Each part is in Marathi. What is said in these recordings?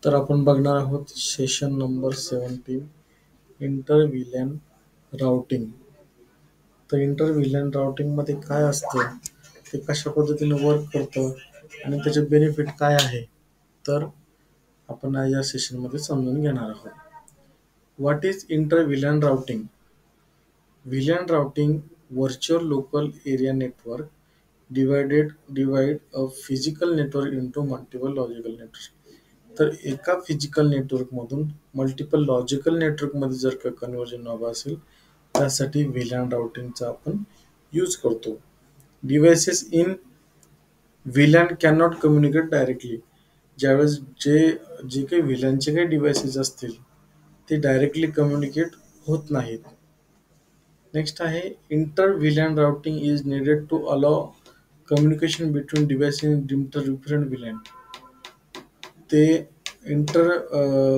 तर आपण बघणार आहोत session number 17 inter VLAN routing. तर इंटर व्हीलॅन राउटिंगमध्ये काय असतं, ते कशा पद्धतीने वर्क करतं आणि त्याचे बेनिफिट काय आहे, तर आपण या सेशनमध्ये समजून घेणार आहोत. What is inter VLAN routing? VLAN routing virtual local area network divide a physical network into multiple logical networks. तर एका फिजिकल नेटवर्कमधून मल्टिपल लॉजिकल नेटवर्कमध्ये जर का कन्व्हर्जन हवं असेल, त्यासाठी व्हीलॅन राउटिंगचा आपण यूज करतो. Devices in VLAN cannot communicate directly. ज्यावेळेस जे काही व्हीलॅनचे काही डिव्हाइसेस असतील ते डायरेक्टली कम्युनिकेट होत नाहीत. नेक्स्ट आहे inter VLAN routing is needed to allow communication between devices in different VLAN. ते इंटर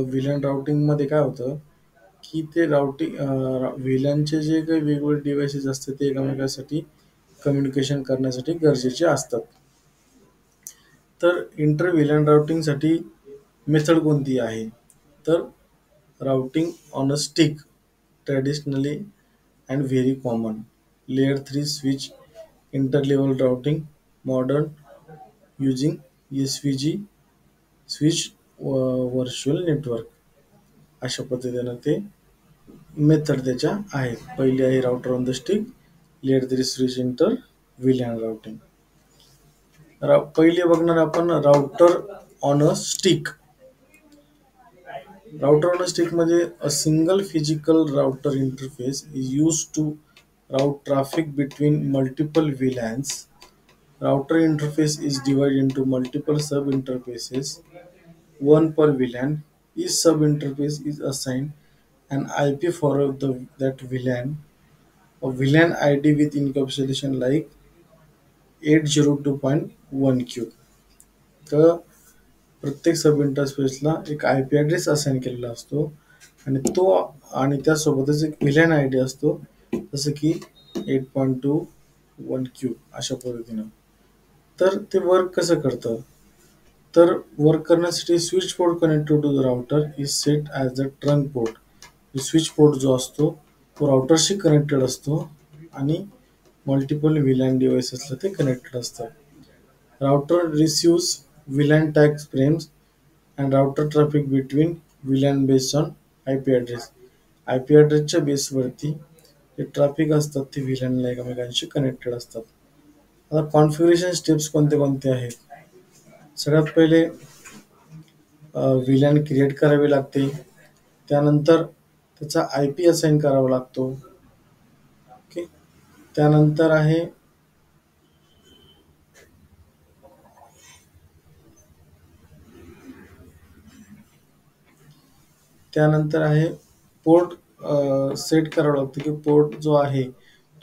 व्हीलॅन राउटिंगमध्ये काय होतं की ते राउटिंग व्हीलॅनचे जे काही वेगवेगळे डिव्हाइसेस असतात ते एकमेकांसाठी कम्युनिकेशन करण्यासाठी गरजेचे असतात. तर इंटर व्हीलॅन राउटिंगसाठी मेथड कोणती आहे, तर routing on a stick traditionally and very common. Layer 3 switch interlevel routing modern using SVG switch virtual network. अशा पद्धतीनं ते मेथड त्याच्या आहेत. पहिली आहे router on the stick, layer 3 switch inter VLAN routing. पहिले बघणार आपण router on a stick. Router on a stick मध्ये a single physical router interface is use to route traffic between multiple VLANs. Router interface is divided into multiple sub-interfaces, one per VLAN. Each sub-interface is assigned an IP for that VLAN, a VLAN ID with encapsulation like 802.1q. तर प्रत्येक सब इंटरफेसला एक आय पी ॲड्रेस असाइन केलेला असतो आणि त्यासोबतच एक व्हीलॅन आय डी असतो, जसं की 8.2.1q अशा पद्धतीनं. तर ते वर्क कसं करतं, तर वर्क करण्यासाठी switch port connected to the router is set as the trunk port. Switch port जो असतो तो राउटरशी कनेक्टेड असतो आणि मल्टिपल व्हीलॅन डिव्हाइसेसला ते कनेक्टेड असतं. Router receives VLAN tag frames and router traffic between VLAN based on IP address. IP ॲड्रेसच्या बेसवरती जे ट्रॅफिक असतात ते व्हीलॅनला एकमेकांशी कनेक्टेड असतात. आता कॉन्फिगरेशन स्टेप्स कोणते कोणते आहेत, सगळ्यात पहिले व्हीलॅन क्रिएट करावी लागते. त्यानंतर त्याचा आय पी असाइन करावा लागतो. ओके. त्यानंतर आहे पोर्ट सेट करावं लागतं की पोर्ट जो आहे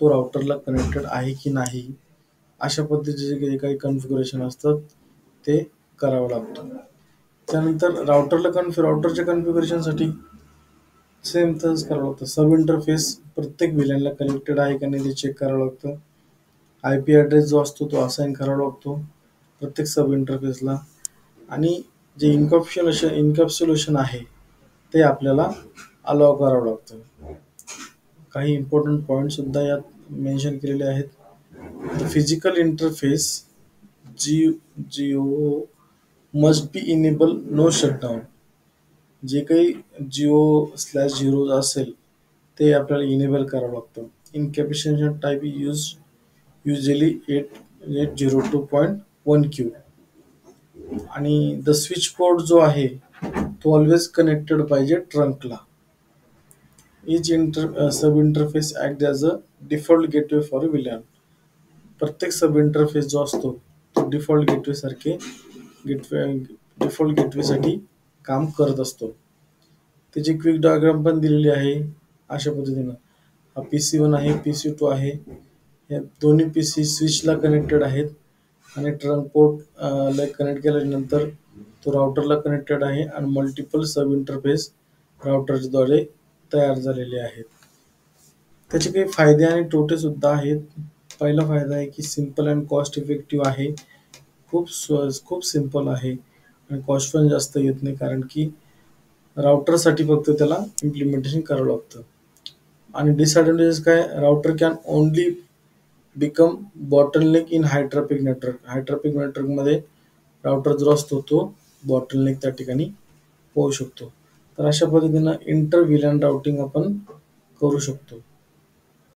तो राउटरला कनेक्टेड आहे की नाही. अशा पद्धतीचे जे काही कॉन्फिगरेशन असतात ते करावं लागतं. त्यानंतर राउटरच्या कॉन्फिगरेशनसाठी सेम तसंच करावं लागतं. सब इंटरफेस प्रत्येक व्हीलॅनला कनेक्टेड आहे का नाही ते चेक करावं लागतं. आय पी ॲड्रेस जो असतो तो असाइन करावा लागतो प्रत्येक सब इंटरफेसला. आणि जे इन्कॅप्सुलेशन आहे ते आपल्याला अलाव करावं लागतं. काही इम्पॉर्टंट पॉईंट सुद्धा यात मेन्शन केलेले आहेत. The physical interface G O must be enable no shutdown. जे काही जिओ/0 असेल ते आपल्याला इनेबल करावं लागतं. Encapsulation type usually 802.1q. आणि द स्विच पोर्ट जो आहे तो ऑलवेज कनेक्टेड पाहिजे ट्रंकला. Each sub interface act as a default gateway for VLAN. प्रत्येक सब इंटरफेस जो असतो तो डिफॉल्ट गेटवेसाठी काम करत असतो. त्याची क्विक डायग्राम पण दिलेली आहे अशा पद्धतीनं. हा PC1 आहे, PC2 आहे. या दोन्ही PC स्विचला कनेक्टेड आहेत आणि ट्रंक पोर्टला कनेक्ट केल्यानंतर तो राउटरला कनेक्टेड आहे आणि मल्टिपल सब इंटरफेस राउटरद्वारे तयार झालेले आहेत. त्याचे काही फायदे आणि तोटे सुद्धा आहेत. पहिला फायदा आहे की सिम्पल अँड कॉस्ट इफेक्टिव्ह आहे. खूप सिम्पल आहे आणि कॉस्ट पण जास्त येत नाही, कारण की राउटरसाठी फक्त त्याला इम्प्लिमेंटेशन करावं लागतं. आणि डिसएडव्हांटेजेस काय, router can only become bottleneck in high traffic network. High traffic नेटवर्कमध्ये राउटर जो असतो तो बॉटलनेक त्या ठिकाणी होऊ शकतो. तर अशा पद्धतीनं इंटर व्हीलॅन राउटिंग आपण करू शकतो.